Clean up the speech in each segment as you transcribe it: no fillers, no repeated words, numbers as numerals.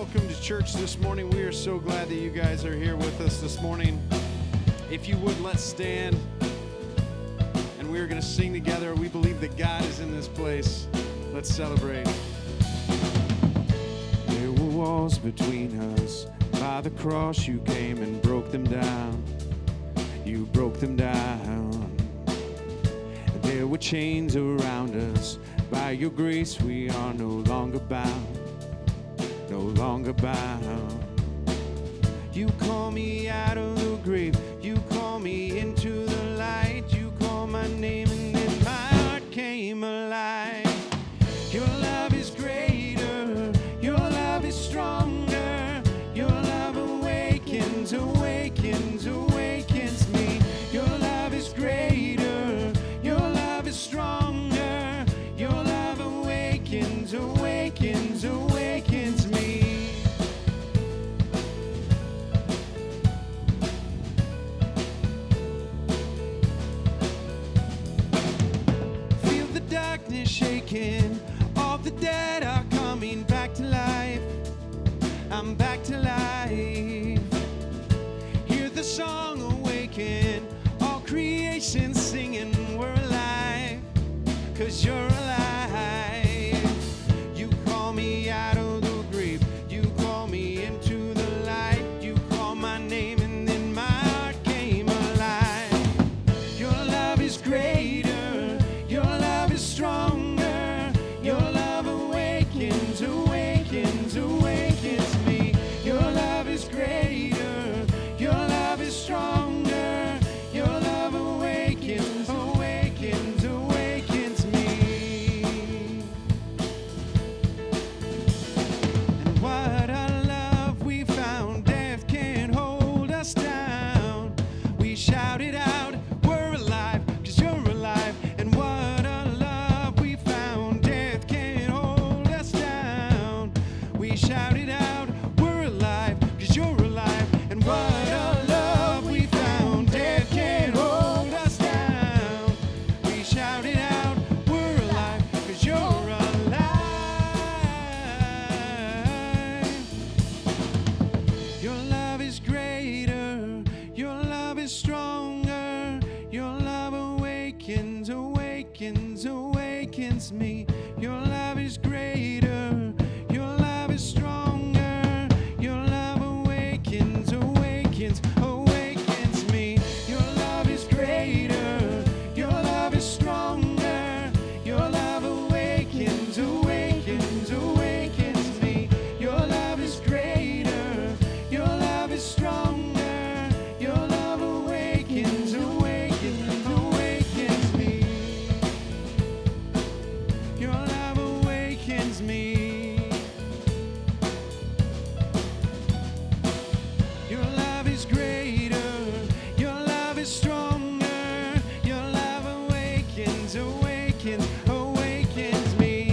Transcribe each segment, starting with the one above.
welcome to church this morning. We are so glad that you guys are here with us this morning. If you would, let's stand, and we are going to sing together. We believe that God is in this place. Let's celebrate. There were walls between us. By the cross you came and broke them down. You broke them down. There were chains around us. By your grace we are no longer bound. No longer bound. You call me out of the grave. You call me into the light. You call my name and then my heart came alive. Your love is greater. Your love is stronger. Your love awakens, awakens, awakens me. Your love is greater. Your love is stronger. Your love awakens, awakens, awakens me. Feel the darkness shaking. All the dead are coming back to life. I'm back to life. Hear the song awaken. All creation singing, we're alive. 'Cause you're alive. You call me out of the grave. You call me into the light. You call my name and then my heart came alive. Your love is greater. Your love is stronger. Your love awakens, awakens, awakens me. Your love is greater. Your love is stronger. Your love awakens, awakens, awakens me. And what a love we found. Death can't hold us down. We shouted out, we're alive, 'cause you're alive. And what a love we found. Death can't hold us down. We shouted out, we're alive, 'cause you're alive. And what a love we found. Death can't hold us down. We shouted out, we're alive, 'cause you're alive. Your love is greater. Your love is stronger. Your love awakens, awakens, awakens me. Your love is greater. Your love is stronger. Your love awakens, awakens, awakens me. Your love is greater. Your love is stronger. Your love awakens, awakens, awakens me. Your love is greater. Your love is stronger. Your love awakens, awakens, awakens me. Your love awakens me. Your love is greater. Your love is stronger. Your love awakens, awakens, awakens me.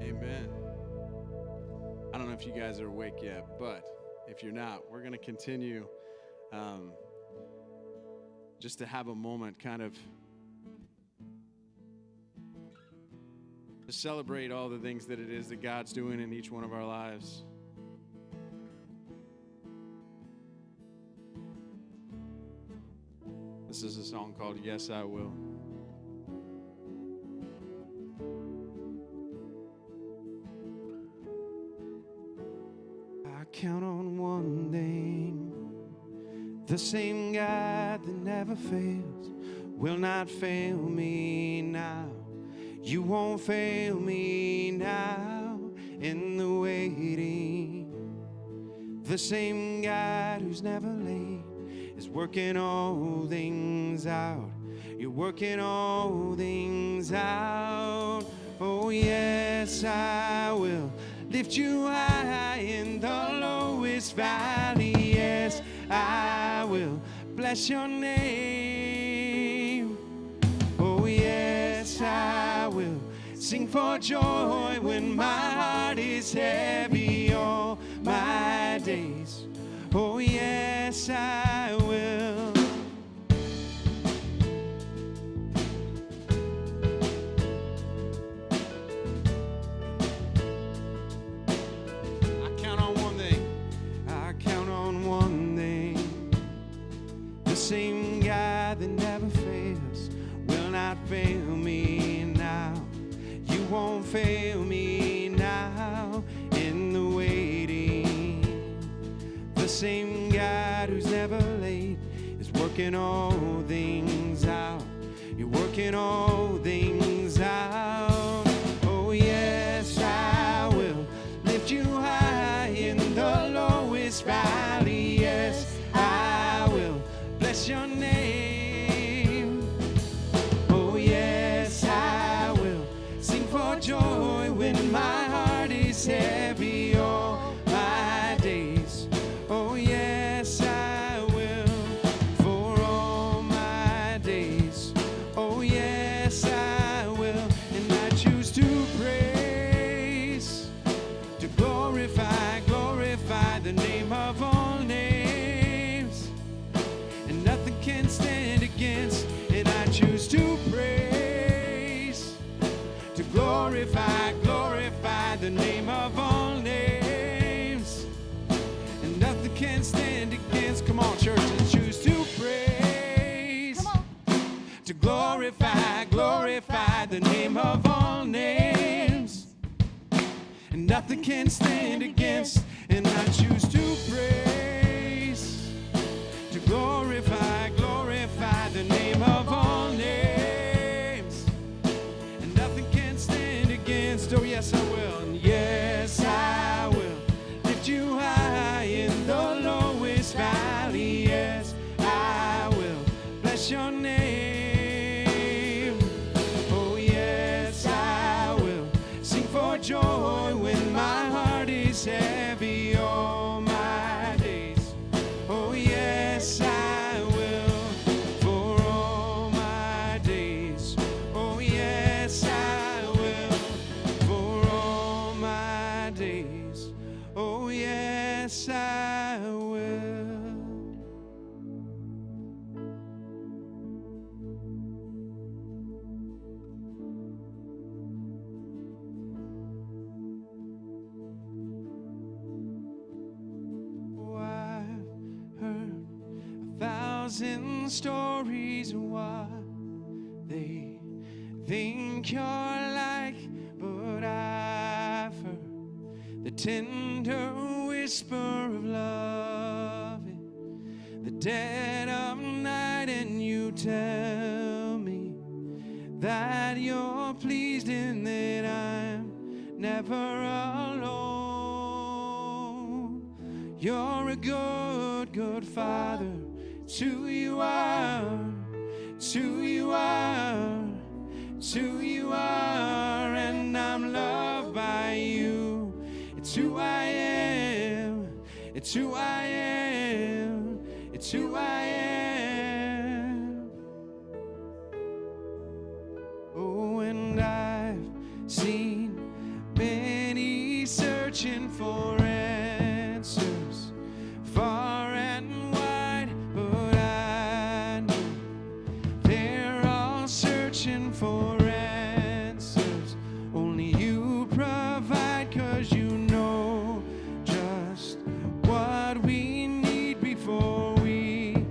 Amen. I don't know if you guys are awake yet, but if you're not, we're going to continue just to have a moment kind of to celebrate all the things that it is that God's doing in each one of our lives. This is a song called Yes, I Will. I count on one thing. The same God that never fails will not fail me now. You won't fail me now in the waiting. The same God who's never late is working all things out. You're working all things out. Oh yes, I will lift you high in the lowest valley. Yes, I will bless your name. Oh yes, I will sing for joy when my heart is heavy all my days. Oh yes, I fail me now. You won't fail me now in the waiting. The same God who's never late is working all things out. You're working all things out. Oh yes, I will lift you high in the lowest valley. Yes, I will bless your name. Oh yes, I will sing for joy when my heart is heavy all my days. Oh yes, I will for all my days. Oh yes, I will, and I choose to praise, to glorify, glorify the name of all names, and nothing can stand against. And I choose to praise, to glorify, glorify the name of all names, and nothing can stand against. Come on, church, and choose to praise, to glorify, glorify the name of all names, and nothing can stand against. And I choose to praise, to glorify, glorify the name of all names, and nothing can stand against. Oh yes, I will, and yes, I will lift you high in the lowest valley. Yes, I will bless your name. Oh yes, I will sing for joy when my heart is heavy all my days. Oh yes, I will for all my days. Oh yes, I will for all my days. Oh yes, I will. Oh, I've heard 1,000 stories of what they think you're like, but I've heard the tender whisper of love in the dead of night, and you tell me that you're pleased and that I'm never alone. You're a good, good Father. It's who you are. It's who you are. It's who you are, and I'm loved by you. It's who I am. It's who I am. It's who I am. Oh, and I've seen many searching for answers far and wide, but I know they're all searching for answers only you provide, 'cause you know just what we need before we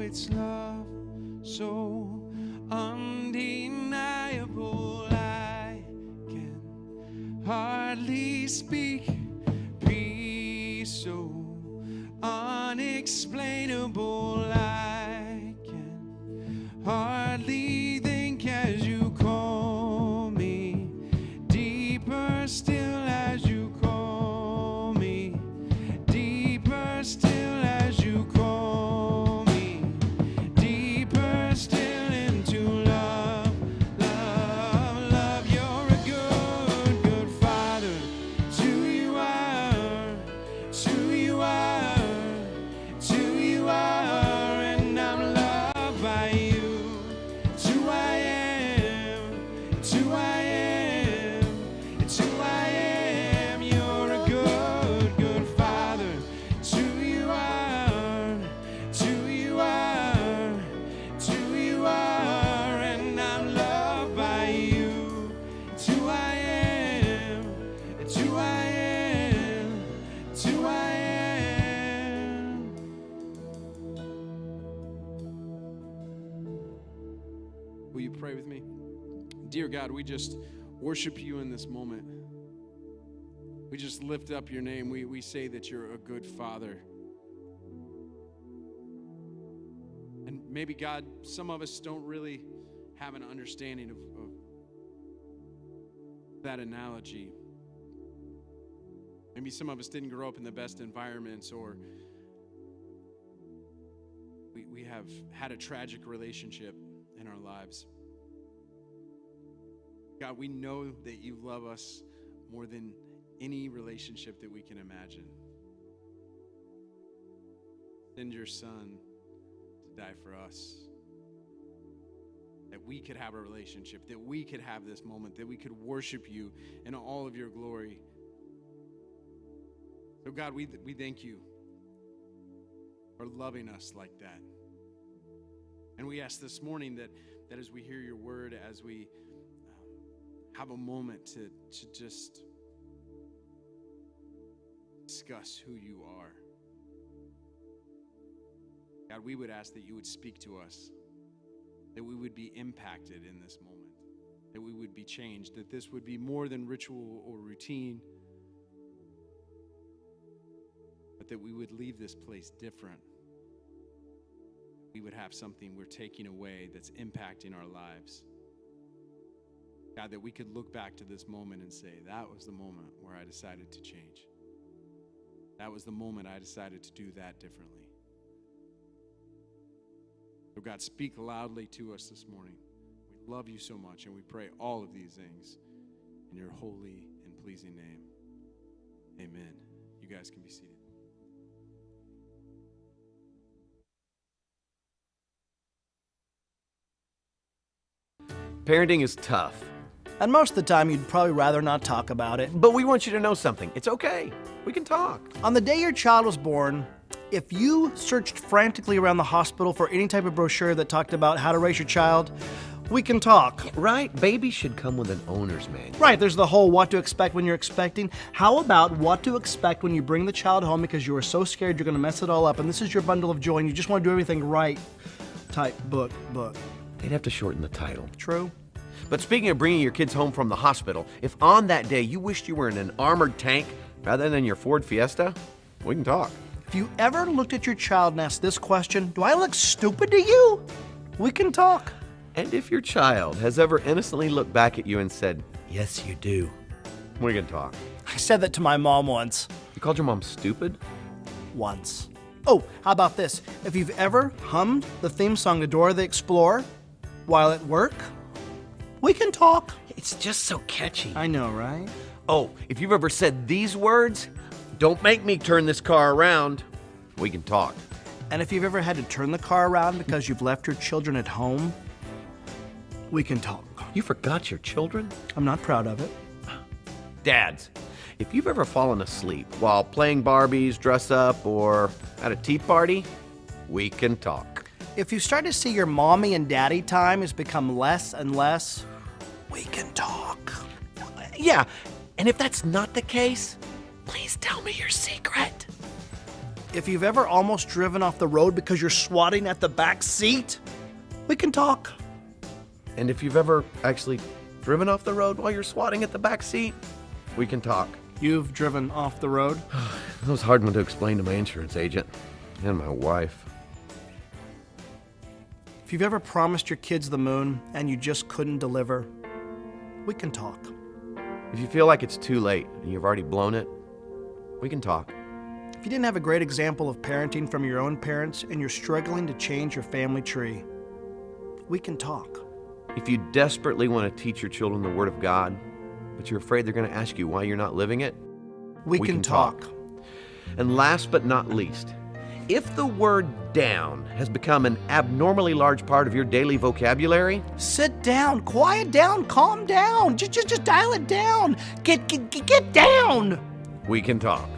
its love so undeniable. I can hardly speak. Peace so unexplainable. I can hardly think as you call me. Deeper still as you call me. Deeper still as you call me. Deeper still into love, love, love. You're a good, good Father. It's who you are. It's who you are. It's who you are. And I'm loved by you. It's who I am. It's who I am. It's who I am. You're a good, good Father. It's who you are. It's who you are. It's who you are. And I'm loved by you. It's who I am. It's who I am. It's who I am. Will you pray with me? Dear God, we just worship you in this moment. We just lift up your name. We say that you're a good Father. And maybe, God, some of us don't really have an understanding of that analogy. Maybe some of us didn't grow up in the best environments, or we have had a tragic relationship in our lives. God, we know that you love us more than any relationship that we can imagine. Send your Son to die for us, that we could have a relationship, that we could have this moment, that we could worship you in all of your glory. So God, we thank you for loving us like that. And we ask this morning that as we hear your word, as we have a moment to just discuss who you are, God, we would ask that you would speak to us, that we would be impacted in this moment, that we would be changed, that this would be more than ritual or routine, but that we would leave this place different. We would have something we're taking away that's impacting our lives. God, that we could look back to this moment and say, that was the moment where I decided to change. That was the moment I decided to do that differently. So God, speak loudly to us this morning. We love you so much, and we pray all of these things in your holy and pleasing name. Amen. You guys can be seated. Parenting is tough. And most of the time, you'd probably rather not talk about it. But we want you to know something. It's okay. We can talk. On the day your child was born, if you searched frantically around the hospital for any type of brochure that talked about how to raise your child, we can talk. Right? Babies should come with an owner's manual. Right, there's the whole what to expect when you're expecting. How about what to expect when you bring the child home because you are so scared you're going to mess it all up, and this is your bundle of joy and you just want to do everything right type book. They'd have to shorten the title. True. But speaking of bringing your kids home from the hospital, if on that day you wished you were in an armored tank rather than your Ford Fiesta, we can talk. If you ever looked at your child and asked this question, do I look stupid to you? We can talk. And if your child has ever innocently looked back at you and said, yes, you do, we can talk. I said that to my mom once. You called your mom stupid? Once. Oh, how about this? If you've ever hummed the theme song to Dora the Explorer while at work, we can talk. It's just so catchy. I know, right? Oh, if you've ever said these words, don't make me turn this car around, we can talk. And if you've ever had to turn the car around because you've left your children at home, we can talk. You forgot your children? I'm not proud of it. Dads, if you've ever fallen asleep while playing Barbies, dress up, or at a tea party, we can talk. If you start to see your mommy and daddy time has become less and less, we can talk. Yeah, and if that's not the case, please tell me your secret. If you've ever almost driven off the road because you're swatting at the back seat, we can talk. And if you've ever actually driven off the road while you're swatting at the back seat, we can talk. You've driven off the road? That was a hard one to explain to my insurance agent and my wife. If you've ever promised your kids the moon and you just couldn't deliver, we can talk. If you feel like it's too late and you've already blown it, we can talk. If you didn't have a great example of parenting from your own parents and you're struggling to change your family tree, we can talk. If you desperately want to teach your children the Word of God, but you're afraid they're going to ask you why you're not living it, we can talk. And last but not least, if the word down has become an abnormally large part of your daily vocabulary, sit down, quiet down, calm down, just dial it down, get down. We can talk.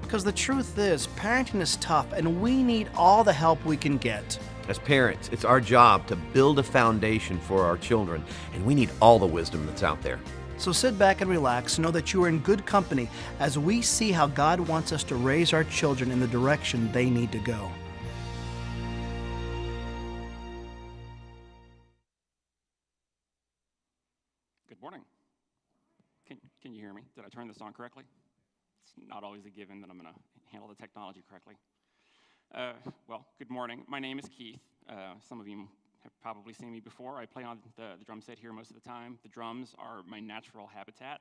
Because the truth is, parenting is tough and we need all the help we can get. As parents, it's our job to build a foundation for our children, and we need all the wisdom that's out there. So sit back and relax, know that you are in good company as we see how God wants us to raise our children in the direction they need to go. Good morning. Can you hear me? Did I turn this on correctly? It's not always a given that I'm going to handle the technology correctly. Well, good morning. My name is Keith. Some of you have probably seen me before. I play on the drum set here most of the time. The drums are my natural habitat.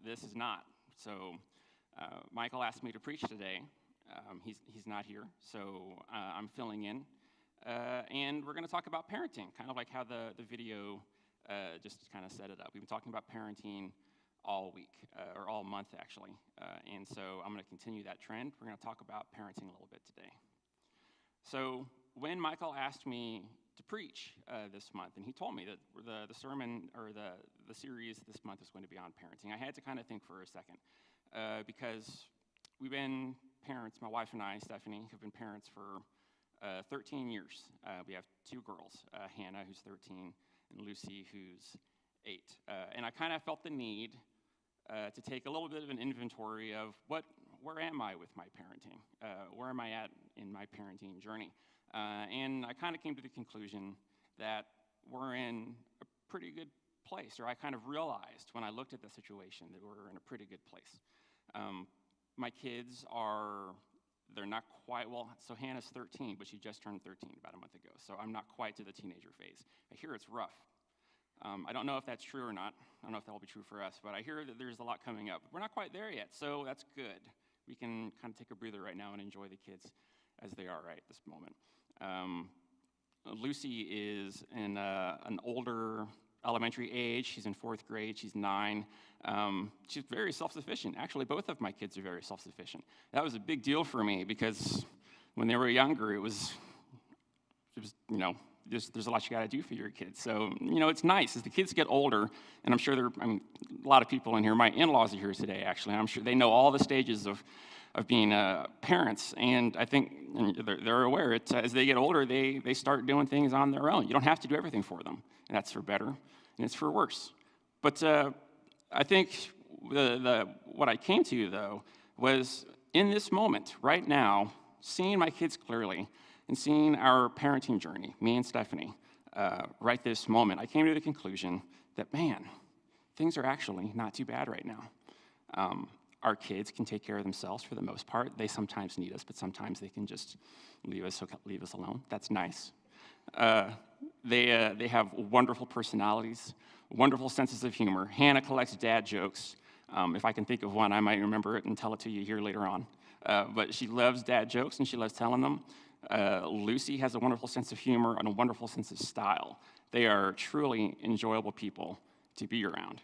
This is not. So Michael asked me to preach today. He's not here, so I'm filling in. And we're going to talk about parenting, kind of like how the video just kind of set it up. We've been talking about parenting all week, or all month actually. And so I'm going to continue that trend. We're going to talk about parenting a little bit today. So when Michael asked me to preach this month, and he told me that the sermon, or the series this month is going to be on parenting, I had to kind of think for a second, because we've been parents, my wife and I, Stephanie, have been parents for 13 years. We have two girls, Hannah, who's 13, and Lucy, who's 8. And I kind of felt the need to take a little bit of an inventory of where am I with my parenting? Where am I at in my parenting journey? And I kind of came to the conclusion that we're in a pretty good place, or I kind of realized when I looked at the situation that we're in a pretty good place. My kids they're not quite, well, so Hannah's 13, but she just turned 13 about a month ago, so I'm not quite to the teenager phase. I hear it's rough. I don't know if that's true or not. I don't know if that will be true for us, but I hear that there's a lot coming up. We're not quite there yet, so that's good. We can kind of take a breather right now and enjoy the kids as they are right this moment. Lucy is in an older elementary age. She's in 4th grade. She's 9. She's very self-sufficient. Actually, both of my kids are very self-sufficient. That was a big deal for me because when they were younger, it was there's a lot you got to do for your kids. So, it's nice. As the kids get older, and I'm sure a lot of people in here, my in-laws are here today, actually, and I'm sure they know all the stages of being parents, and I think they're aware, as they get older, they start doing things on their own. You don't have to do everything for them, and that's for better, and it's for worse. But I think what I came to, though, was in this moment, right now, seeing my kids clearly, and seeing our parenting journey, me and Stephanie, right this moment, I came to the conclusion that, man, things are actually not too bad right now. Our kids can take care of themselves for the most part. They sometimes need us, but sometimes they can just leave us alone. That's nice. They have wonderful personalities, wonderful senses of humor. Hannah collects dad jokes. If I can think of one, I might remember it and tell it to you here later on. But she loves dad jokes, and she loves telling them. Lucy has a wonderful sense of humor and a wonderful sense of style. They are truly enjoyable people to be around.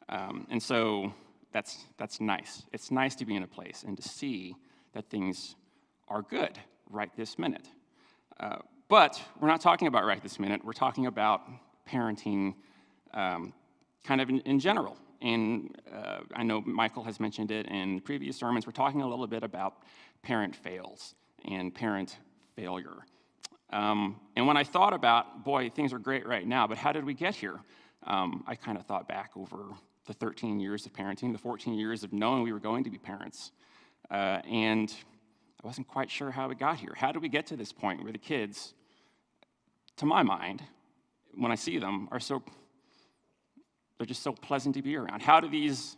And so that's nice. It's nice to be in a place and to see that things are good right this minute. But we're not talking about right this minute. We're talking about parenting kind of in general. And I know Michael has mentioned it in previous sermons. We're talking a little bit about parent fails and parent failure. And when I thought about, boy, things are great right now, but how did we get here? I kind of thought back over the 13 years of parenting, the 14 years of knowing we were going to be parents. And I wasn't quite sure how we got here. How did we get to this point where the kids, to my mind, when I see them, they're just so pleasant to be around? How do these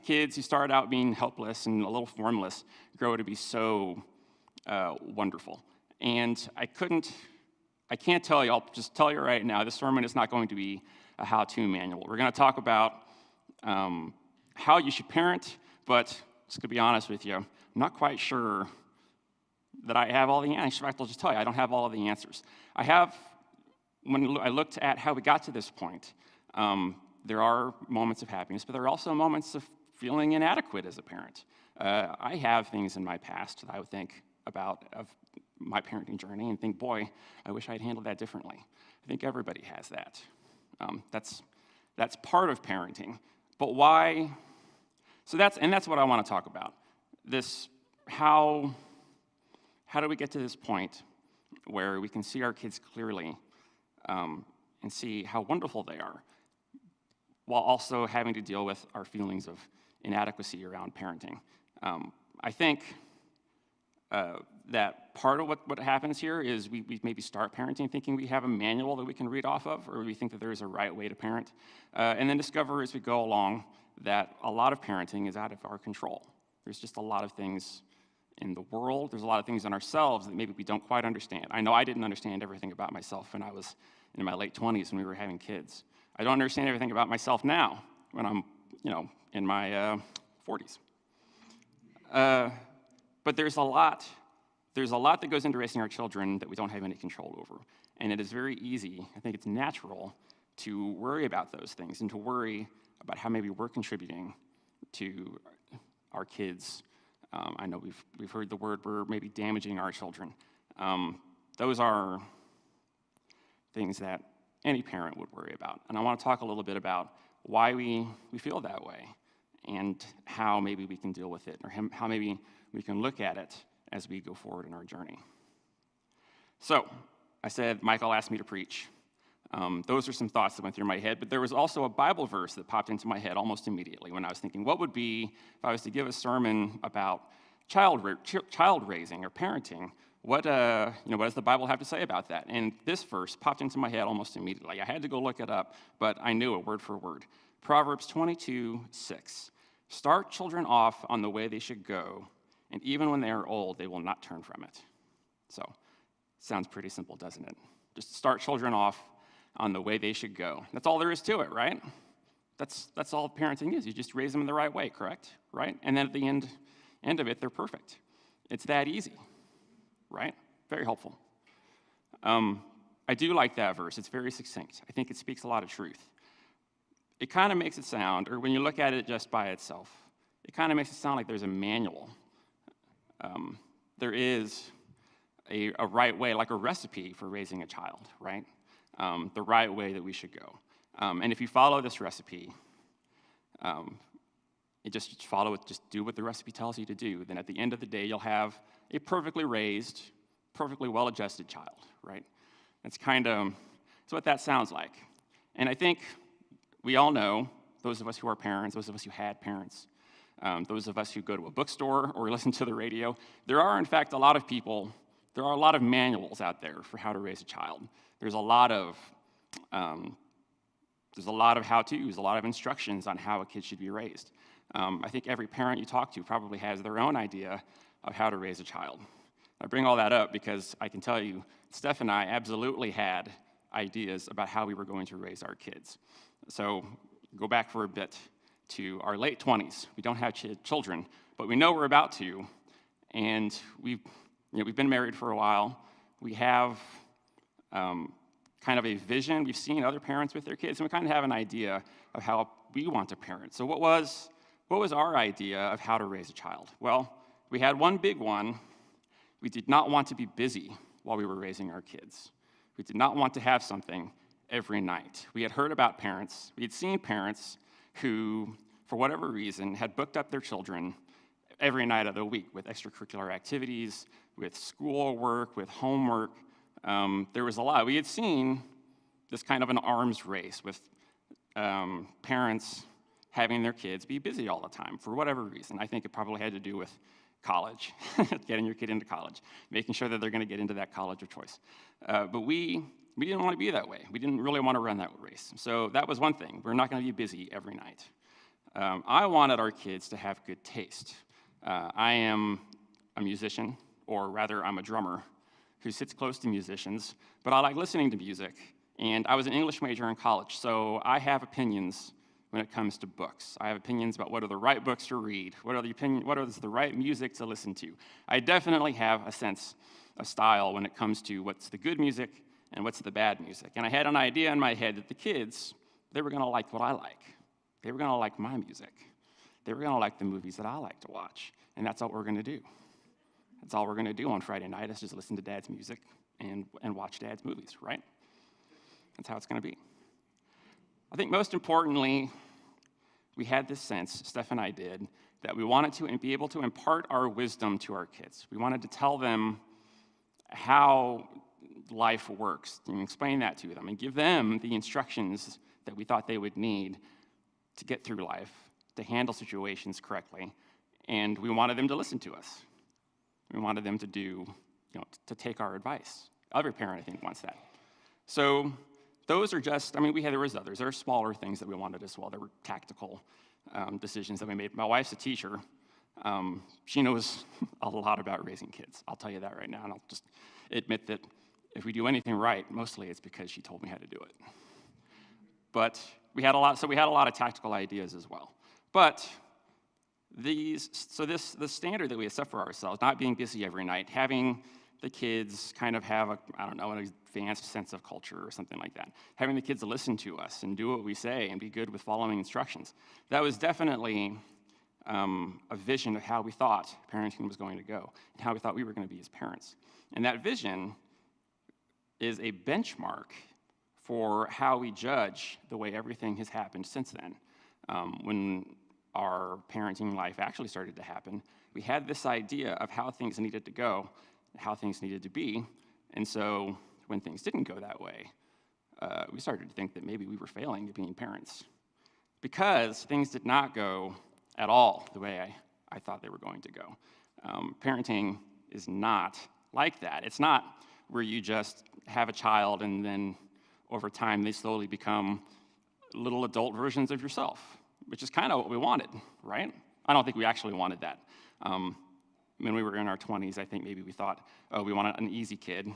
kids who started out being helpless and a little formless grow to be so wonderful? And I can't tell you, I'll just tell you right now, this sermon is not going to be a how-to manual. We're going to talk about how you should parent, but just to be honest with you, I'm not quite sure that I have all the answers. In fact, I'll just tell you, I don't have all of the answers. When I looked at how we got to this point, there are moments of happiness, but there are also moments of feeling inadequate as a parent. I have things in my past that I would think about of my parenting journey and think, boy, I wish I'd handled that differently. I think everybody has that. That's part of parenting. But why? So that's what I want to talk about. How do we get to this point where we can see our kids clearly and see how wonderful they are, while also having to deal with our feelings of inadequacy around parenting? I think that part of what happens here is we maybe start parenting thinking we have a manual that we can read off of, or we think that there is a right way to parent, and then discover as we go along that a lot of parenting is out of our control. There's just a lot of things in the world, there's a lot of things in ourselves that maybe we don't quite understand. I know I didn't understand everything about myself when I was in my late 20s when we were having kids. I don't understand everything about myself now when I'm, in my 40s. But there's a lot that goes into raising our children that we don't have any control over. And it is very easy, I think it's natural, to worry about those things and to worry about how maybe we're contributing to our kids. I know we've heard the word, we're maybe damaging our children. Those are things that any parent would worry about. And I want to talk a little bit about why we feel that way and how maybe we can deal with it, or how maybe we can look at it as we go forward in our journey. So, I said Michael asked me to preach. Those are some thoughts that went through my head, but there was also a Bible verse that popped into my head almost immediately when I was thinking, what would be, if I was to give a sermon about child raising or parenting, what does the Bible have to say about that? And this verse popped into my head almost immediately. I had to go look it up, but I knew it word for word. Proverbs 22:6. Start children off on the way they should go, and even when they are old, they will not turn from it. So, sounds pretty simple, doesn't it? Just start children off on the way they should go. That's all there is to it, right? That's all parenting is. You just raise them in the right way, correct? Right? And then at the end of it, they're perfect. It's that easy, right? Very helpful. I do like that verse. It's very succinct. I think it speaks a lot of truth. It kind of makes it sound, or when you look at it just by itself, it kind of makes it sound like there's a manual. There is a right way, like a recipe for raising a child, right? The right way that we should go. And if you follow this recipe, just follow it, just do what the recipe tells you to do, then at the end of the day, you'll have a perfectly raised, perfectly well-adjusted child, right? That's what that sounds like. And I think we all know, those of us who are parents, those of us who had parents, those of us who go to a bookstore or listen to the radio, there are, in fact, a lot of manuals out there for how to raise a child. There's a lot of how-tos, a lot of instructions on how a kid should be raised. I think every parent you talk to probably has their own idea of how to raise a child. I bring all that up because I can tell you, Steph and I absolutely had ideas about how we were going to raise our kids. So go back for a bit to our late 20s. We don't have children, but we know we're about to, and we've been married for a while. We have kind of a vision. We've seen other parents with their kids, and we kind of have an idea of how we want to parent. So what was our idea of how to raise a child? Well, we had one big one. We did not want to be busy while we were raising our kids. We did not want to have something every night. We had heard about parents. We had seen parents who, for whatever reason, had booked up their children every night of the week with extracurricular activities, with schoolwork, with homework. There was a lot. We had seen this kind of an arms race with parents having their kids be busy all the time for whatever reason. I think it probably had to do with college, getting your kid into college, making sure that they're going to get into that college of choice. But we didn't want to be that way. We didn't really want to run that race. So that was one thing. We're not going to be busy every night. I wanted our kids to have good taste. I am a musician, or rather, I'm a drummer who sits close to musicians, but I like listening to music. And I was an English major in college, so I have opinions when it comes to books. I have opinions about what are the right books to read, what is the right music to listen to. I definitely have a sense of style when it comes to what's the good music and what's the bad music. And I had an idea in my head that the kids, they were going to like what I like. They were going to like my music. They were going to like the movies that I like to watch. And that's what we're going to do. That's all we're going to do on Friday night is just listen to Dad's music and watch Dad's movies, right? That's how it's going to be. I think most importantly, we had this sense, Steph and I did, that we wanted to be able to impart our wisdom to our kids. We wanted to tell them how life works and explain that to them and give them the instructions that we thought they would need to get through life, to handle situations correctly, and we wanted them to listen to us. We wanted them to to take our advice. Every parent, I think, wants that. So those are just, there was others. There are smaller things that we wanted as well. There were tactical decisions that we made. My wife's a teacher. She knows a lot about raising kids. I'll tell you that right now, and I'll just admit that if we do anything right, mostly it's because she told me how to do it. But we had a lot of tactical ideas as well. But the standard that we have set for ourselves, not being busy every night, having the kids kind of have an advanced sense of culture or something like that. Having the kids listen to us and do what we say and be good with following instructions. That was definitely a vision of how we thought parenting was going to go and how we thought we were going to be as parents. And that vision is a benchmark for how we judge the way everything has happened since then. When our parenting life actually started to happen, we had this idea of how things needed to go, how things needed to be, and so when things didn't go that way, we started to think that maybe we were failing at being parents because things did not go at all the way I thought they were going to go. Parenting is not like that. It's not where you just have a child and then over time they slowly become little adult versions of yourself, which is kind of what we wanted, right? I don't think we actually wanted that. When we were in our 20s, I think maybe we thought, we want an easy kid.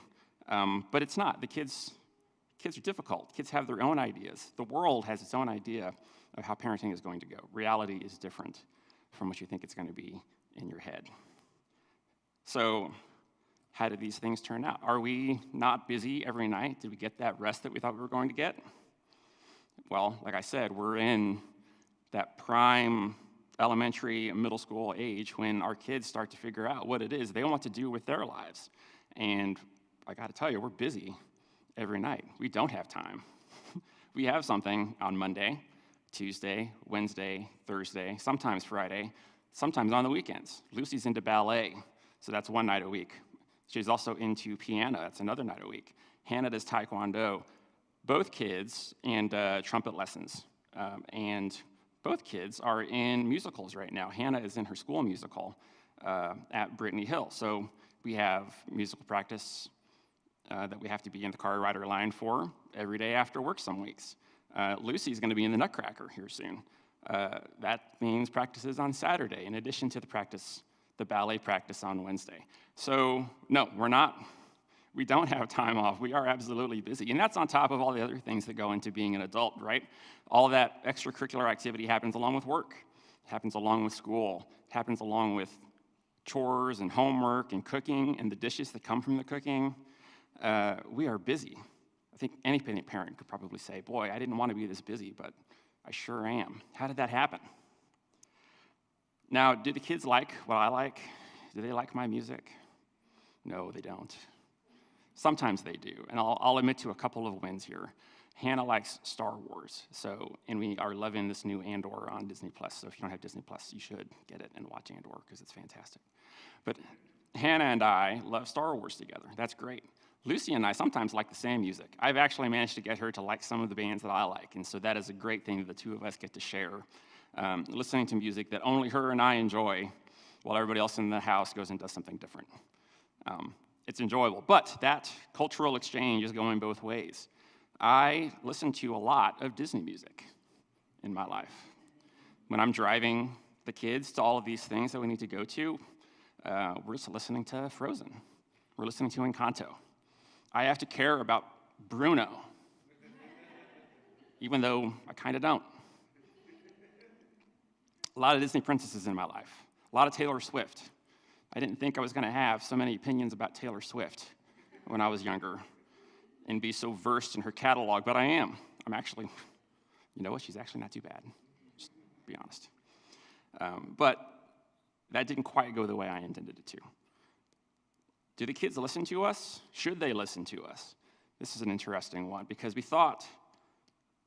But it's not. The kids are difficult. Kids have their own ideas. The world has its own idea of how parenting is going to go. Reality is different from what you think it's going to be in your head. So how did these things turn out? Are we not busy every night? Did we get that rest that we thought we were going to get? Well, like I said, we're in that prime elementary and middle school age when our kids start to figure out what it is they want to do with their lives. And I got to tell you, we're busy every night. We don't have time. We have something on Monday, Tuesday, Wednesday, Thursday, sometimes Friday, sometimes on the weekends. Lucy's into ballet, so that's one night a week. She's also into piano. That's another night a week. Hannah does taekwondo. Both kids and trumpet lessons. And both kids are in musicals right now. Hannah is in her school musical at Brittany Hill. So we have musical practice that we have to be in the car rider line for every day after work some weeks. Lucy's going to be in the Nutcracker here soon. That means practices on Saturday, in addition to the ballet practice on Wednesday. So no, we don't have time off. We are absolutely busy. And that's on top of all the other things that go into being an adult, right? All that extracurricular activity happens along with work, happens along with school, happens along with chores and homework and cooking and the dishes that come from the cooking. We are busy. I think any parent could probably say, boy, I didn't want to be this busy, but I sure am. How did that happen? Now, do the kids like what I like? Do they like my music? No, they don't. Sometimes they do, and I'll admit to a couple of wins here. Hannah likes Star Wars, and we are loving this new Andor on Disney+. So if you don't have Disney+, you should get it and watch Andor because it's fantastic. But Hannah and I love Star Wars together. That's great. Lucy and I sometimes like the same music. I've actually managed to get her to like some of the bands that I like, and so that is a great thing that the two of us get to share. Listening to music that only her and I enjoy while everybody else in the house goes and does something different. It's enjoyable, but that cultural exchange is going both ways. I listen to a lot of Disney music in my life. When I'm driving the kids to all of these things that we need to go to, we're just listening to Frozen. We're listening to Encanto. I have to care about Bruno, even though I kind of don't. A lot of Disney princesses in my life. A lot of Taylor Swift. I didn't think I was going to have so many opinions about Taylor Swift when I was younger and be so versed in her catalog, but I am. I'm actually, you know what, she's actually not too bad, just to be honest. But that didn't quite go the way I intended it to. Do the kids listen to us? Should they listen to us? This is an interesting one because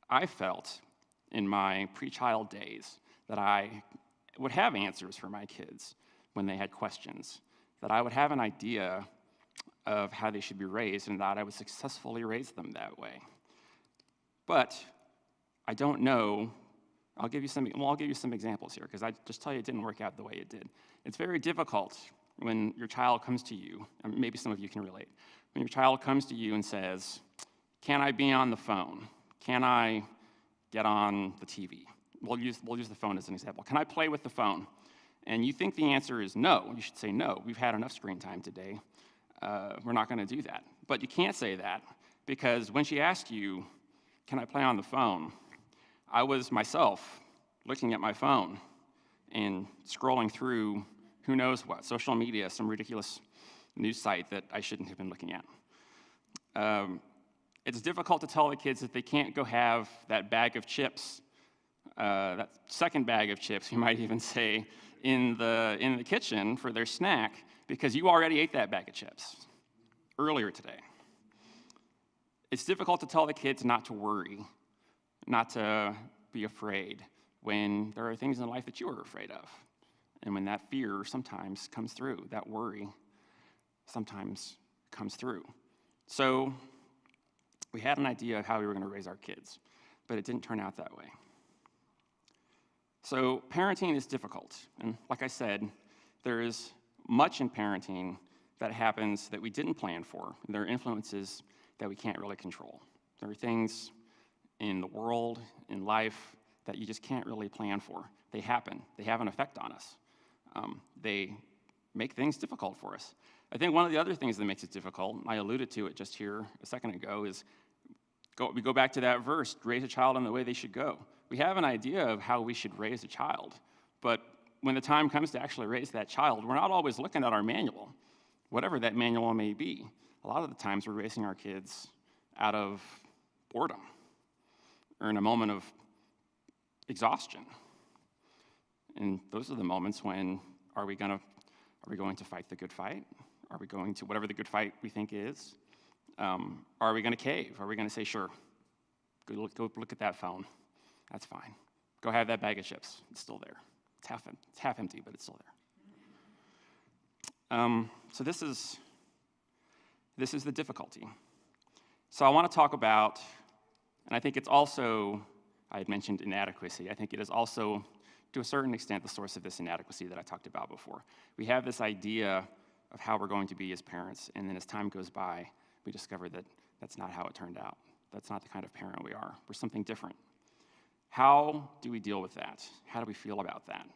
I felt in my pre-child days that I would have answers for my kids when they had questions, that I would have an idea of how they should be raised and that I would successfully raise them that way. But I don't know. I'll give you some examples here because I just tell you it didn't work out the way it did. It's very difficult when your child comes to you, and maybe some of you can relate, when your child comes to you and says, can I be on the phone? Can I get on the TV? We'll use the phone as an example. Can I play with the phone? And you think the answer is no. You should say no. We've had enough screen time today. We're not going to do that. But you can't say that because when she asked you, can I play on the phone? I was myself looking at my phone and scrolling through who knows what, social media, some ridiculous news site that I shouldn't have been looking at. It's difficult to tell the kids that they can't go have that bag of chips, that second bag of chips, you might even say, in the kitchen for their snack because you already ate that bag of chips earlier today. It's difficult to tell the kids not to worry, not to be afraid when there are things in life that you are afraid of. And when that fear sometimes comes through, that worry sometimes comes through. So we had an idea of how we were going to raise our kids, but it didn't turn out that way. So parenting is difficult. And like I said, there is much in parenting that happens that we didn't plan for. There are influences that we can't really control. There are things in the world, in life, that you just can't really plan for. They happen. They have an effect on us. They make things difficult for us. I think one of the other things that makes it difficult, and I alluded to it just here a second ago, is we go back to that verse, raise a child in the way they should go. We have an idea of how we should raise a child, but when the time comes to actually raise that child, we're not always looking at our manual, whatever that manual may be. A lot of the times we're raising our kids out of boredom or in a moment of exhaustion. And those are the moments when are we going to fight the good fight? Are we going to, whatever the good fight we think is, are we going to cave? Are we going to say, sure, go look at that phone. That's fine. Go have that bag of chips. It's still there. It's half empty, but it's still there. So this is the difficulty. So I want to talk about, and I think it's also, I had mentioned inadequacy. I think it is also, to a certain extent, the source of this inadequacy that I talked about before. We have this idea of how we're going to be as parents, and then as time goes by, we discover that that's not how it turned out. That's not the kind of parent we are. We're something different. How do we deal with that? How do we feel about that?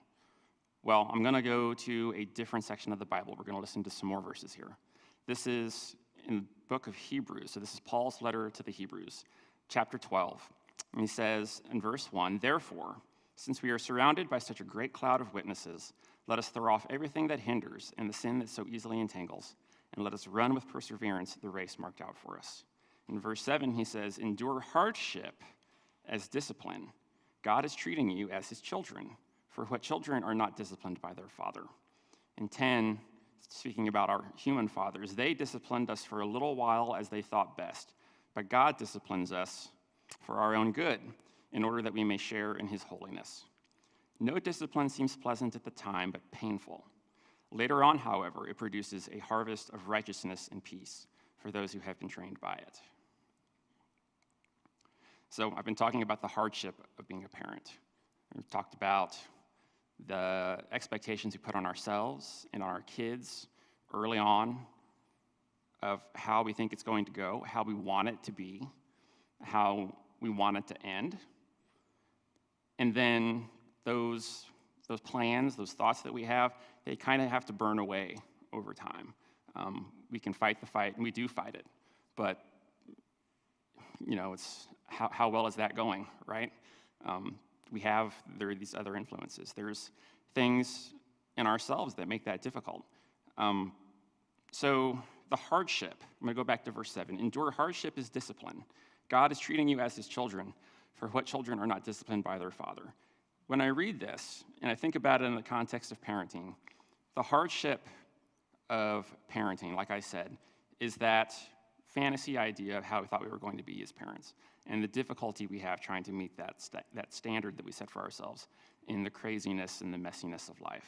Well, I'm going to go to a different section of the Bible. We're going to listen to some more verses here. This is in the book of Hebrews. So this is Paul's letter to the Hebrews, chapter 12. And he says in verse 1, "Therefore, since we are surrounded by such a great cloud of witnesses, let us throw off everything that hinders and the sin that so easily entangles, and let us run with perseverance the race marked out for us." In verse 7, he says, "Endure hardship as discipline. God is treating you as his children, for what children are not disciplined by their father." In 10, speaking about our human fathers, "They disciplined us for a little while as they thought best, but God disciplines us for our own good, in order that we may share in his holiness. No discipline seems pleasant at the time, but painful. Later on, however, it produces a harvest of righteousness and peace for those who have been trained by it." So I've been talking about the hardship of being a parent. We've talked about the expectations we put on ourselves and on our kids early on of how we think it's going to go, how we want it to be, how we want it to end. And then those plans, those thoughts that we have, they kind of have to burn away over time. We can fight the fight, and we do fight it, but it's how well is that going, right? There are these other influences. There's things in ourselves that make that difficult. So the hardship, I'm going to go back to verse 7. Endure hardship as discipline. God is treating you as his children, for what children are not disciplined by their father. When I read this, and I think about it in the context of parenting, the hardship of parenting, like I said, is that fantasy idea of how we thought we were going to be as parents, and the difficulty we have trying to meet that standard that we set for ourselves in the craziness and the messiness of life.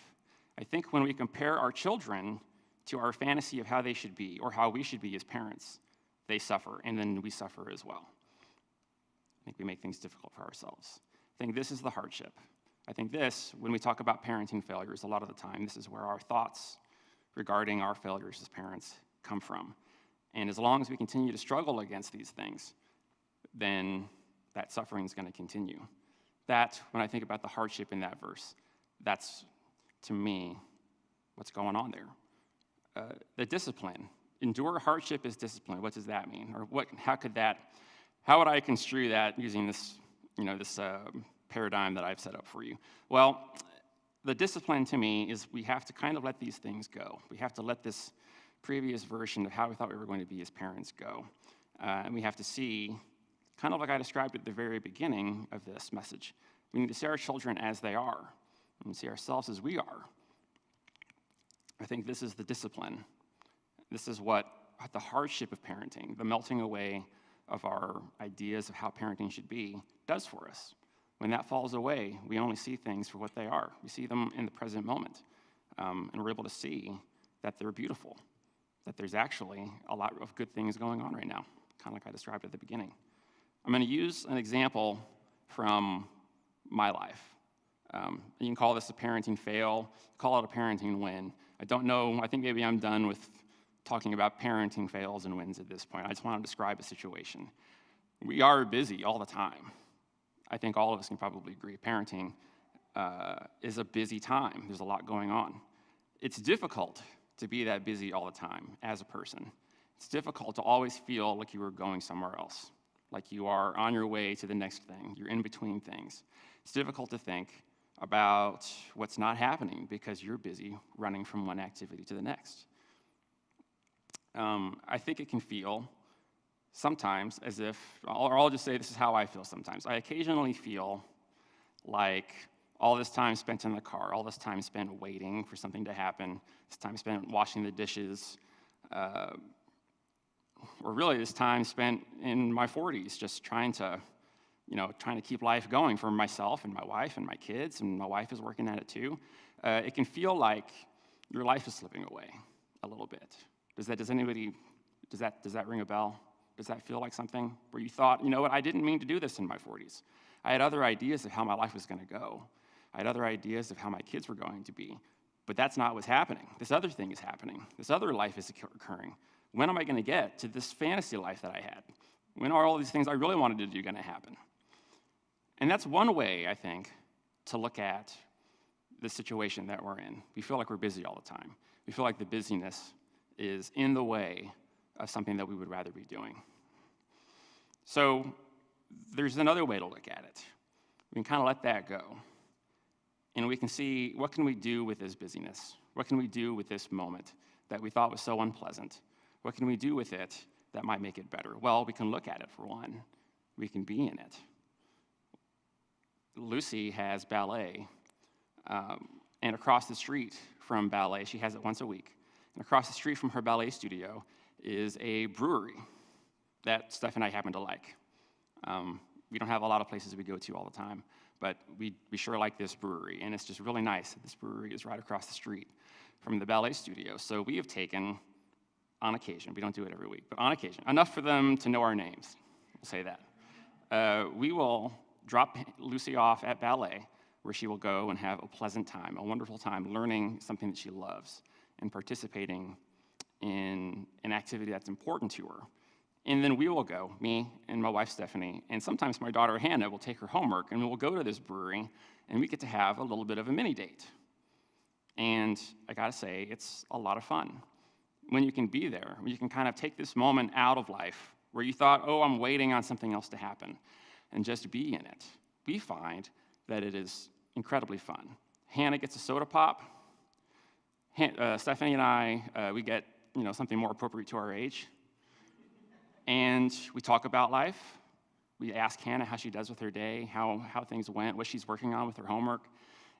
I think when we compare our children to our fantasy of how they should be or how we should be as parents, they suffer, and then we suffer as well. I think we make things difficult for ourselves. I think this is the hardship. I think when we talk about parenting failures, a lot of the time, this is where our thoughts regarding our failures as parents come from. And as long as we continue to struggle against these things, then that suffering is going to continue. That, when I think about the hardship in that verse, that's, to me, what's going on there. The discipline. Endure hardship as discipline. What does that mean? Or how would I construe that using this paradigm that I've set up for you? Well, the discipline to me is we have to kind of let these things go. We have to let this previous version of how we thought we were going to be as parents go. And we have to see, kind of like I described at the very beginning of this message, we need to see our children as they are and see ourselves as we are. I think this is the discipline. This is what the hardship of parenting, the melting away of our ideas of how parenting should be, does for us. When that falls away, we only see things for what they are. We see them in the present moment, and we're able to see that they're beautiful, that there's actually a lot of good things going on right now, kind of like I described at the beginning. I'm going to use an example from my life. You can call this a parenting fail, call it a parenting win. I don't know, I think maybe I'm done with talking about parenting fails and wins at this point. I just want to describe a situation. We are busy all the time. I think all of us can probably agree. Parenting is a busy time. There's a lot going on. It's difficult to be that busy all the time as a person. It's difficult to always feel like you are going somewhere else, like you are on your way to the next thing. You're in between things. It's difficult to think about what's not happening because you're busy running from one activity to the next. I think it can feel sometimes as if, or I'll just say this is how I feel sometimes. I occasionally feel like all this time spent in the car, all this time spent waiting for something to happen, this time spent washing the dishes, or really this time spent in my 40s just trying to keep life going for myself and my wife and my kids, and my wife is working at it too. It can feel like your life is slipping away a little bit. Does that ring a bell? Does that feel like something where you thought, you know what, I didn't mean to do this in my 40s. I had other ideas of how my life was going to go. I had other ideas of how my kids were going to be. But that's not what's happening. This other thing is happening. This other life is occurring. When am I going to get to this fantasy life that I had? When are all these things I really wanted to do going to happen? And that's one way, I think, to look at the situation that we're in. We feel like we're busy all the time. We feel like the busyness is in the way of something that we would rather be doing. So there's another way to look at it. We can kind of let that go. And we can see, what can we do with this busyness? What can we do with this moment that we thought was so unpleasant? What can we do with it that might make it better? Well, we can look at it, for one. We can be in it. Lucy has ballet, and across the street from ballet, she has it once a week, and across the street from her ballet studio is a brewery that Steph and I happen to like. We don't have a lot of places we go to all the time, but we sure like this brewery, and it's just really nice that this brewery is right across the street from the ballet studio. So we have taken, on occasion, we don't do it every week, but on occasion, enough for them to know our names, we'll say that. We will drop Lucy off at ballet where she will go and have a pleasant time, a wonderful time, learning something that she loves and participating in an activity that's important to her. And then we will go, me and my wife Stephanie, and sometimes my daughter Hannah will take her homework, and we'll go to this brewery, and we get to have a little bit of a mini date. And I gotta say, it's a lot of fun. When you can be there, when you can kind of take this moment out of life where you thought, oh, I'm waiting on something else to happen, and just be in it, we find that it is incredibly fun. Hannah gets a soda pop. Stephanie and I, we get something more appropriate to our age. And we talk about life. We ask Hannah how she does with her day, how things went, what she's working on with her homework.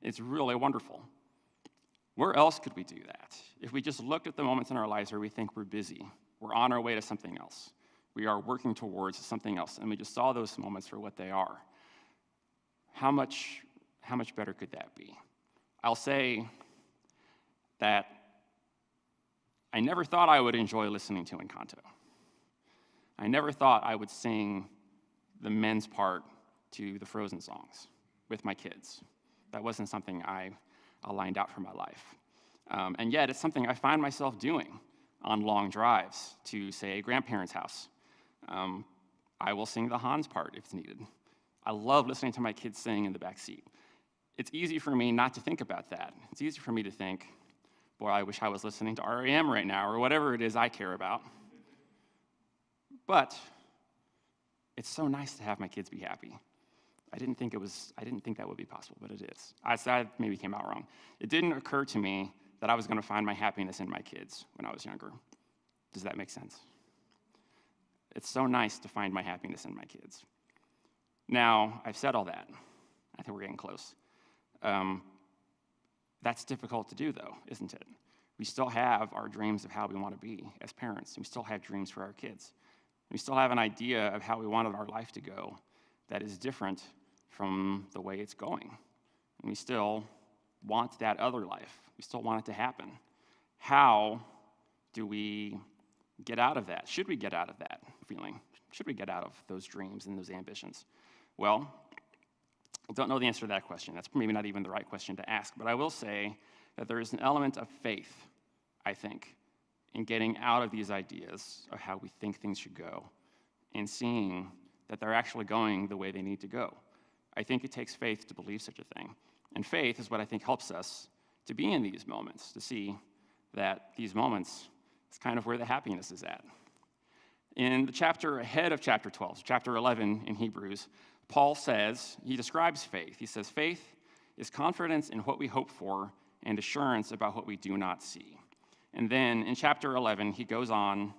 It's really wonderful. Where else could we do that? If we just looked at the moments in our lives where we think we're busy, we're on our way to something else, we are working towards something else, and we just saw those moments for what they are, how much better could that be? I'll say that I never thought I would enjoy listening to Encanto. I never thought I would sing the men's part to the Frozen songs with my kids. That wasn't something I lined out for my life. And yet, it's something I find myself doing on long drives to, say, a grandparent's house. I will sing the Hans part if it's needed. I love listening to my kids sing in the back seat. It's easy for me not to think about that. It's easy for me to think, boy, I wish I was listening to R.E.M. right now, or whatever it is I care about. But it's so nice to have my kids be happy. I didn't think that would be possible, but it is. I maybe came out wrong. It didn't occur to me that I was going to find my happiness in my kids when I was younger. Does that make sense? It's so nice to find my happiness in my kids. Now, I've said all that. I think we're getting close. That's difficult to do, though, isn't it? We still have our dreams of how we want to be as parents. We still have dreams for our kids. We still have an idea of how we wanted our life to go that is different from the way it's going. And we still want that other life. We still want it to happen. How do we get out of that? Should we get out of that feeling? Should we get out of those dreams and those ambitions? Well, I don't know the answer to that question. That's maybe not even the right question to ask, but I will say that there is an element of faith, I think, in getting out of these ideas of how we think things should go and seeing that they're actually going the way they need to go. I think it takes faith to believe such a thing. And faith is what I think helps us to be in these moments, to see that these moments is kind of where the happiness is at. In the chapter ahead of chapter 12, chapter 11 in Hebrews, Paul says, he describes faith. He says, faith is confidence in what we hope for and assurance about what we do not see. And then in chapter 11, he goes on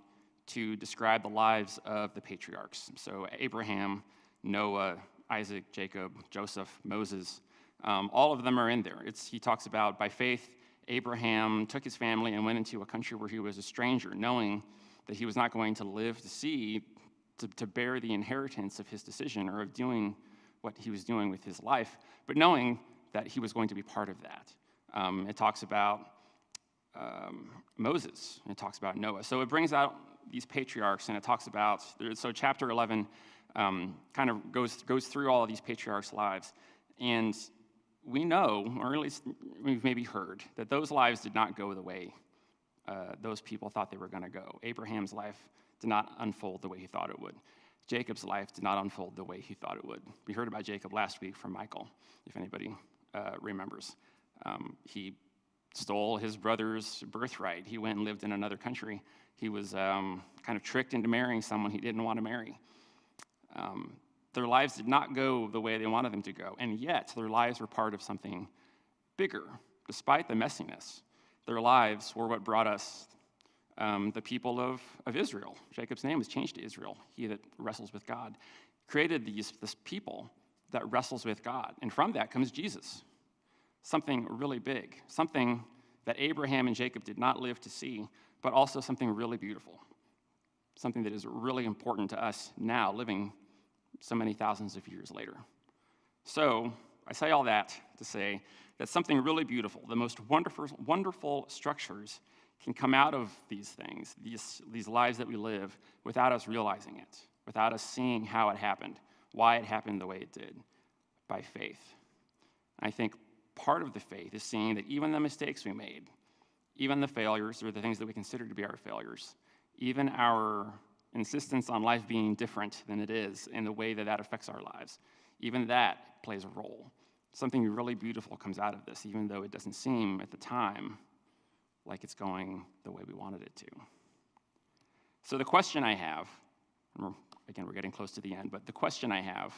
to describe the lives of the patriarchs. So Abraham, Noah, Isaac, Jacob, Joseph, Moses, all of them are in there. He talks about, by faith, Abraham took his family and went into a country where he was a stranger, knowing that he was not going to live to see, to bear the inheritance of his decision or of doing what he was doing with his life, but knowing that he was going to be part of that. It talks about Moses, and it talks about Noah. So it brings out these patriarchs, and it talks about, so chapter 11 kind of goes through all of these patriarchs' lives, and we know, or at least we've maybe heard, that those lives did not go the way those people thought they were going to go. Abraham's life did not unfold the way he thought it would. Jacob's life did not unfold the way he thought it would. We heard about Jacob last week from Michael, if anybody remembers. He stole his brother's birthright. He went and lived in another country. He was kind of tricked into marrying someone he didn't want to marry. Their lives did not go the way they wanted them to go, and yet their lives were part of something bigger. Despite the messiness, their lives were what brought us the people of Israel. Jacob's name was changed to Israel, he that wrestles with God. Created this people that wrestles with God, and from that comes Jesus. Something really big, something that Abraham and Jacob did not live to see, but also something really beautiful, something that is really important to us now, living so many thousands of years later. So I say all that to say that something really beautiful, the most wonderful structures can come out of these things, these lives that we live, without us realizing it, without us seeing how it happened, why it happened the way it did, by faith. I think part of the faith is seeing that even the mistakes we made, even the failures or the things that we consider to be our failures, even our insistence on life being different than it is in the way that that affects our lives, even that plays a role. Something really beautiful comes out of this, even though it doesn't seem at the time like it's going the way we wanted it to. So the question I have, again, we're getting close to the end, but the question I have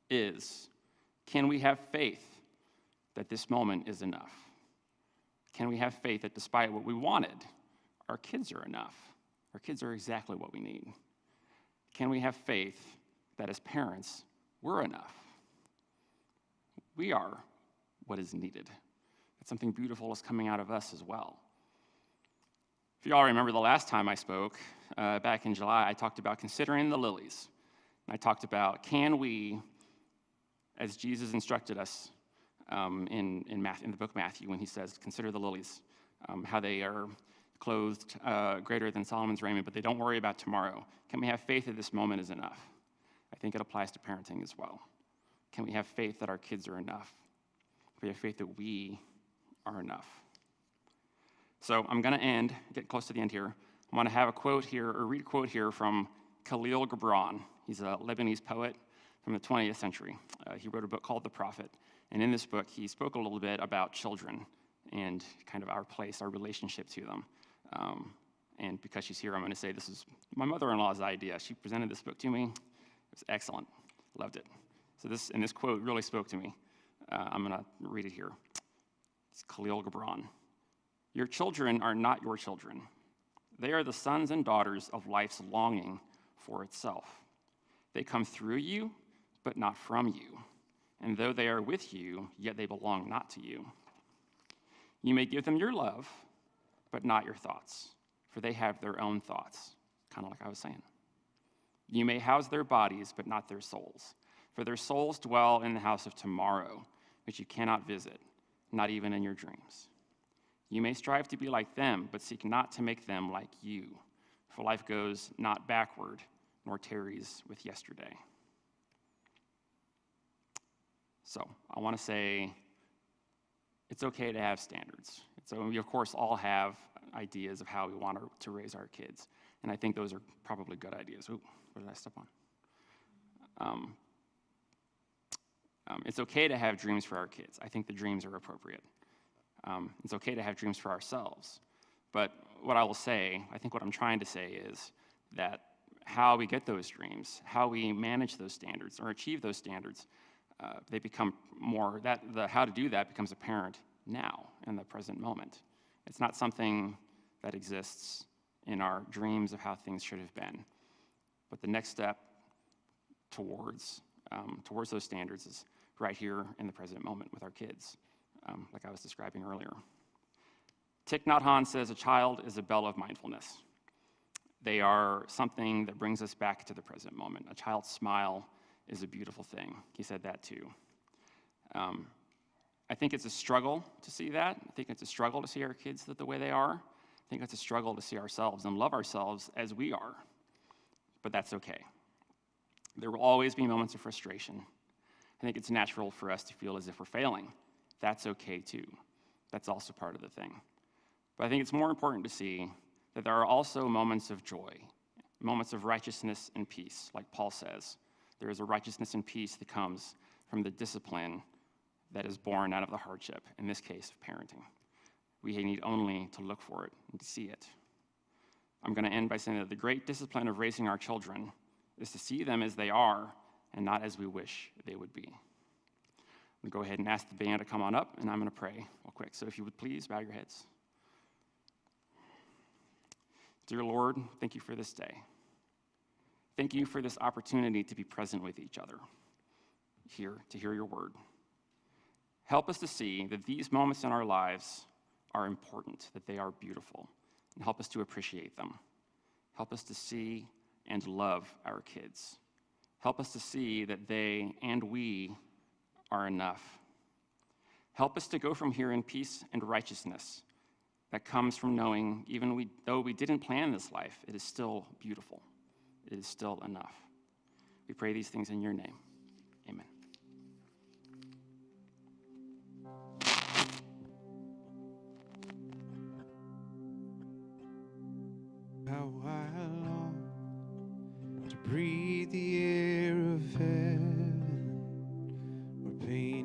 is, can we have faith that this moment is enough? Can we have faith that despite what we wanted, our kids are enough? Our kids are exactly what we need. Can we have faith that as parents, we're enough? We are what is needed. That something beautiful is coming out of us as well. If you all remember the last time I spoke, back in July, I talked about considering the lilies. I talked about, can we, as Jesus instructed us in the book of Matthew, when he says, consider the lilies, how they are clothed greater than Solomon's raiment, but they don't worry about tomorrow. Can we have faith that this moment is enough? I think it applies to parenting as well. Can we have faith that our kids are enough? Can we have faith that we are enough? So I'm going to get close to the end here. I want to have a quote here, or read a quote here from Khalil Gibran. He's a Lebanese poet from the 20th century. He wrote a book called The Prophet. And in this book, he spoke a little bit about children and kind of our place, our relationship to them. And because she's here, I'm going to say this is my mother-in-law's idea. She presented this book to me. It was excellent. Loved it. So this quote really spoke to me. I'm going to read it here. It's Khalil Gibran. Your children are not your children. They are the sons and daughters of life's longing for itself. They come through you, but not from you. And though they are with you, yet they belong not to you. You may give them your love, but not your thoughts, for they have their own thoughts, kind of like I was saying. You may house their bodies, but not their souls, for their souls dwell in the house of tomorrow, which you cannot visit, not even in your dreams. You may strive to be like them, but seek not to make them like you, for life goes not backward, nor tarries with yesterday. So I want to say it's okay to have standards. So we, of course, all have ideas of how we want to raise our kids. And I think those are probably good ideas. Ooh, what did I step on? It's okay to have dreams for our kids. I think the dreams are appropriate. It's okay to have dreams for ourselves. But what I will say, I think what I'm trying to say is that how we get those dreams, how we manage those standards or achieve those standards, they become more, the how to do that becomes apparent now in the present moment. It's not something that exists in our dreams of how things should have been. But the next step towards those standards is right here in the present moment with our kids, like I was describing earlier. Thich Nhat Hanh says a child is a bell of mindfulness. They are something that brings us back to the present moment. A child's smile is a beautiful thing. He said that too. I think it's a struggle to see that. I think it's a struggle to see our kids the way they are. I think it's a struggle to see ourselves and love ourselves as we are. But that's okay. There will always be moments of frustration. I think it's natural for us to feel as if we're failing. That's okay too. That's also part of the thing. But I think it's more important to see that there are also moments of joy, moments of righteousness and peace, like Paul says. There is a righteousness and peace that comes from the discipline that is born out of the hardship, in this case, of parenting. We need only to look for it and to see it. I'm going to end by saying that the great discipline of raising our children is to see them as they are and not as we wish they would be. I'm going to go ahead and ask the band to come on up, and I'm going to pray real quick. So if you would please bow your heads. Dear Lord, thank you for this day. Thank you for this opportunity to be present with each other here, to hear your word. Help us to see that these moments in our lives are important, that they are beautiful, and help us to appreciate them. Help us to see and love our kids. Help us to see that they and we are enough. Help us to go from here in peace and righteousness that comes from knowing, even though we didn't plan this life, it is still beautiful. It is still enough. We pray these things in your name. Amen.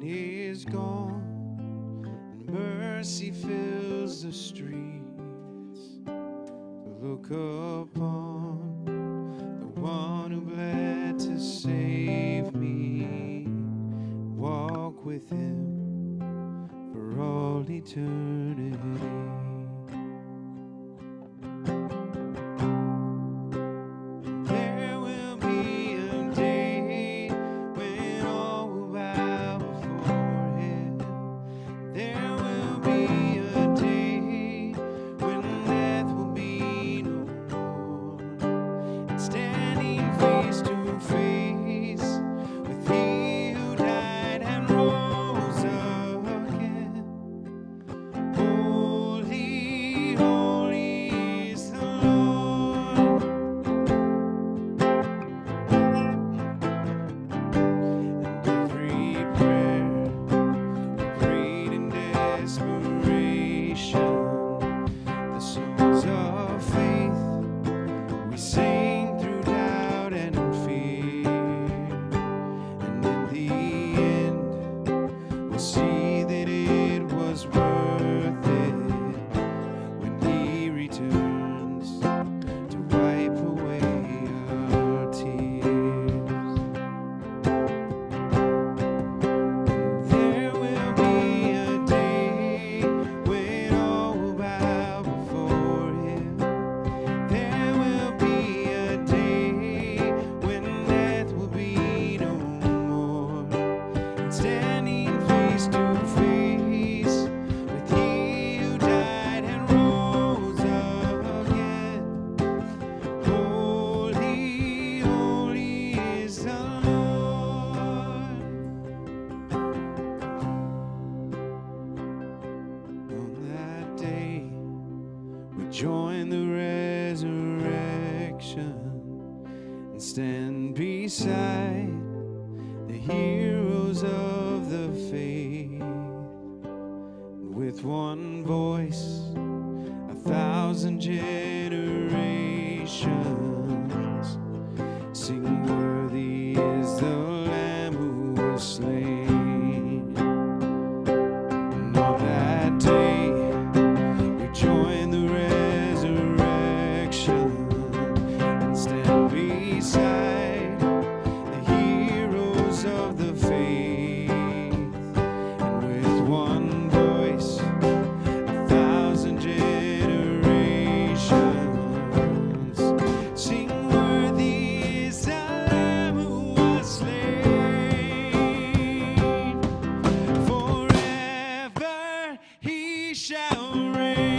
pain is gone, and mercy fills the streets. Look upon the one who bled to save me. Walk with him for all eternity. Join the resurrection and stand beside the heroes of the faith. With one voice, 1,000 generations sing, worthy is the Lamb who was slain. And on that day, we join the and stand beside the heroes of the faith, and with one voice, 1,000 generations sing, worthy is the Lamb who was slain. Forever he shall reign.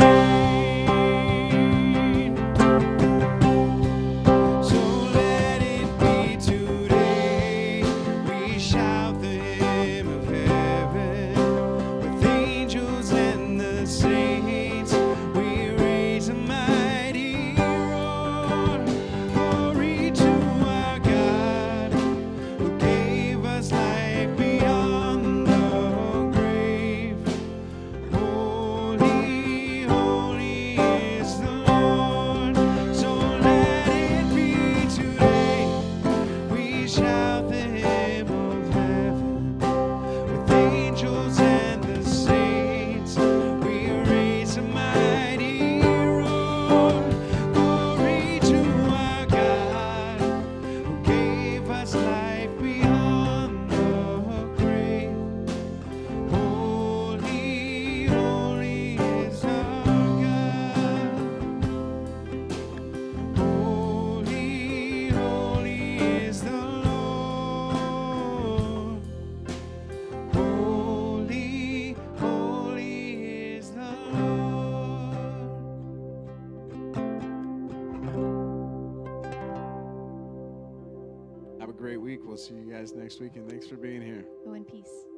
Have a great week. We'll see you guys next week, and thanks for being here. Go in peace.